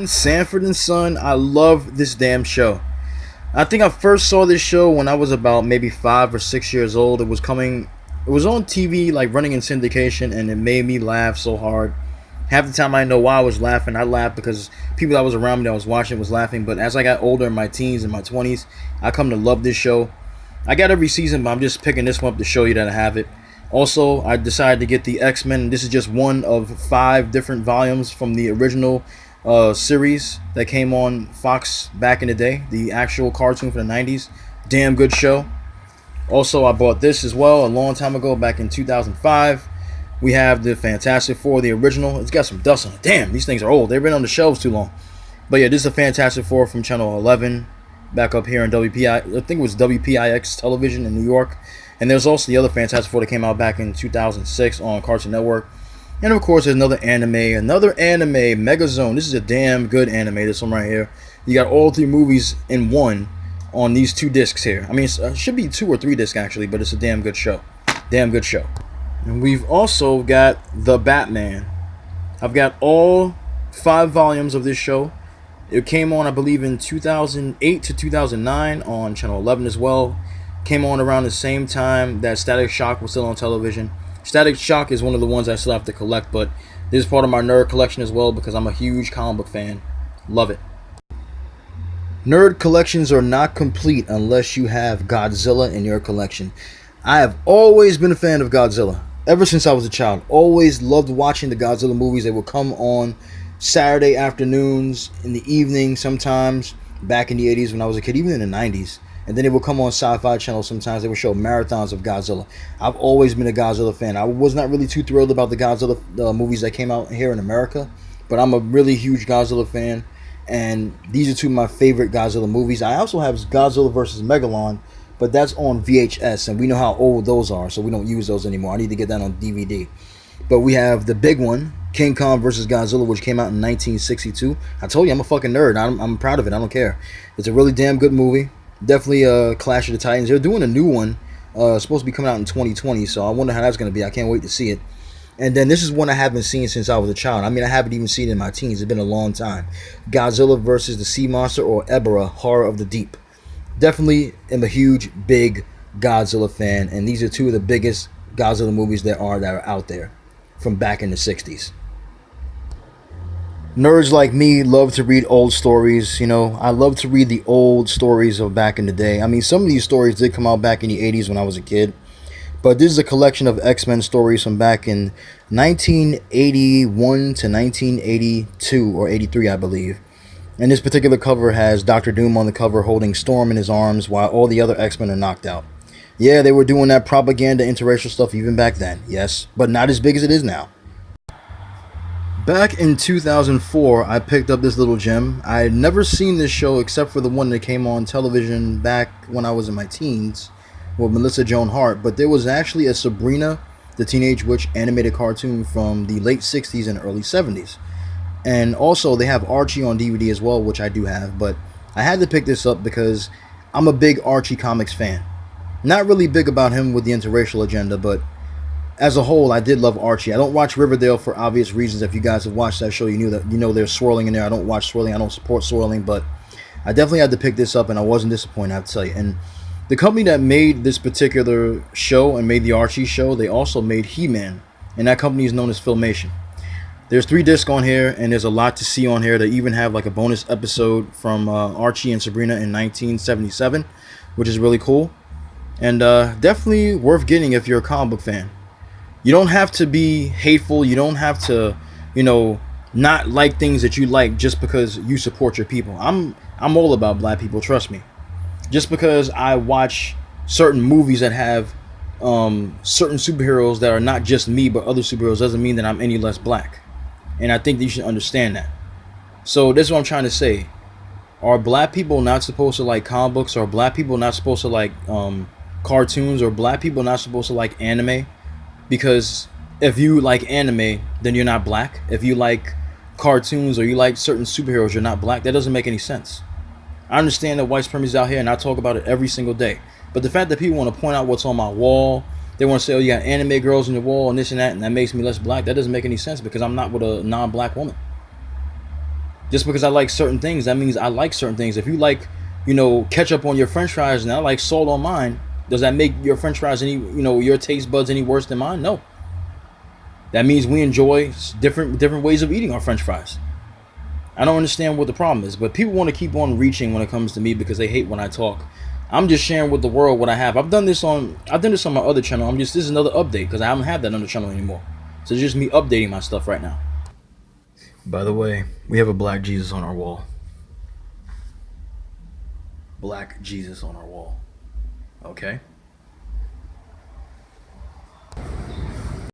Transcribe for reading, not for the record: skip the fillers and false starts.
Sanford and Son. I love this damn show. I think I first saw this show when I was about maybe 5 or 6 years old. It was on TV, like running in syndication, and it made me laugh so hard. Half the time I didn't know why I was laughing. I laughed because people that was around me that was watching was laughing. But as I got older in my teens and my 20s, I come to love this show. I got every season, but I'm just picking this one up to show you that I have it. Also, I decided to get the X-Men. This is just one of 5 different volumes from the original series that came on Fox back in the day, the actual cartoon from the 90s. Damn good show. Also, I bought this as well a long time ago, back in 2005. We have the Fantastic Four, the original. It's got some dust on it. Damn, these things are old. They've been on the shelves too long. But yeah, this is a Fantastic Four from Channel 11, back up here in WPI. I think it was WPIX television in New York. And there's also the other Fantastic Four that came out back in 2006 on Cartoon Network. And of course, there's another anime, Megazone. This is a damn good anime, this one right here. You got all 3 movies in one on these 2 discs here. I mean, it should be 2 or 3 discs actually, but it's a damn good show. Damn good show. And we've also got The Batman. I've got all 5 volumes of this show. It came on, I believe, in 2008 to 2009 on Channel 11 as well. Came on around the same time that Static Shock was still on television. Static Shock is one of the ones I still have to collect, but this is part of my nerd collection as well because I'm a huge comic book fan. Love it. Nerd collections are not complete unless you have Godzilla in your collection. I have always been a fan of Godzilla. Ever since I was a child. Always loved watching the Godzilla movies. They would come on Saturday afternoons, in the evening sometimes, back in the 80s when I was a kid, even in the 90s. And then it would come on Sci-Fi Channel sometimes. They would show marathons of Godzilla. I've always been a Godzilla fan. I was not really too thrilled about the Godzilla movies that came out here in America, but I'm a really huge Godzilla fan, and these are 2 of my favorite Godzilla movies. I also have Godzilla vs. Megalon, but that's on VHS, and we know how old those are, so we don't use those anymore. I need to get that on DVD. But we have the big one, King Kong vs. Godzilla, which came out in 1962. I told you, I'm a fucking nerd. I'm proud of it. I don't care. It's a really damn good movie. Definitely Clash of the Titans. They're doing a new one. Supposed to be coming out in 2020, so I wonder how that's going to be. I can't wait to see it. And then this is one I haven't seen since I was a child. I mean, I haven't even seen it in my teens. It's been a long time. Godzilla versus the Sea Monster, or Ebirah, Horror of the Deep. Definitely am a huge, big Godzilla fan, and these are 2 of the biggest Godzilla movies that are out there from back in the 60s. Nerds like me love to read old stories. You know, I love to read the old stories of back in the day. I mean, some of these stories did come out back in the 80s when I was a kid. But this is a collection of X-Men stories from back in 1981 to 1982 or 83, I believe. And this particular cover has Doctor Doom on the cover holding Storm in his arms while all the other X-Men are knocked out. Yeah, they were doing that propaganda interracial stuff even back then, yes, but not as big as it is now. Back in 2004, I picked up this little gem. I had never seen this show except for the one that came on television back when I was in my teens with Melissa Joan Hart, but there was actually a Sabrina the Teenage Witch animated cartoon from the late 60s and early 70s. And also they have Archie on DVD as well, which I do have, but I had to pick this up because I'm a big Archie comics fan. Not really big about him with the interracial agenda, but as a whole, I did love Archie. I don't watch Riverdale for obvious reasons. If you guys have watched that show, you know there's swirling in there. I don't watch swirling. I don't support swirling, but I definitely had to pick this up, and I wasn't disappointed, I have to tell you. And the company that made this particular show and made the Archie show, they also made He-Man, and that company is known as Filmation. There's 3 discs on here, and there's a lot to see on here. They even have like a bonus episode from Archie and Sabrina in 1977, which is really cool, and definitely worth getting if you're a comic book fan. You don't have to be hateful. You don't have to, not like things that you like just because you support your people. I'm all about black people, trust me. Just because I watch certain movies that have certain superheroes that are not just me but other superheroes doesn't mean that I'm any less black. And I think that you should understand that. So this is what I'm trying to say. Are black people not supposed to like comic books? Are black people not supposed to like cartoons? Or black people not supposed to like anime? Because if you like anime, then you're not black. If you like cartoons or you like certain superheroes, you're not black. That doesn't make any sense. I understand that white supremacy is out here, and I talk about it every single day. But the fact that people want to point out what's on my wall, they want to say, oh, you got anime girls on your wall and this and that makes me less black, that doesn't make any sense because I'm not with a non-black woman. Just because I like certain things, that means I like certain things. If you like, ketchup on your French fries and I like salt on mine, does that make your French fries your taste buds any worse than mine? No. That means we enjoy different ways of eating our French fries. I don't understand what the problem is, but people want to keep on reaching when it comes to me because they hate when I talk. I'm just sharing with the world what I have. I've done this on my other channel. This is another update because I don't have that on the channel anymore. So it's just me updating my stuff right now. By the way, we have a black Jesus on our wall. Black Jesus on our wall. Okay?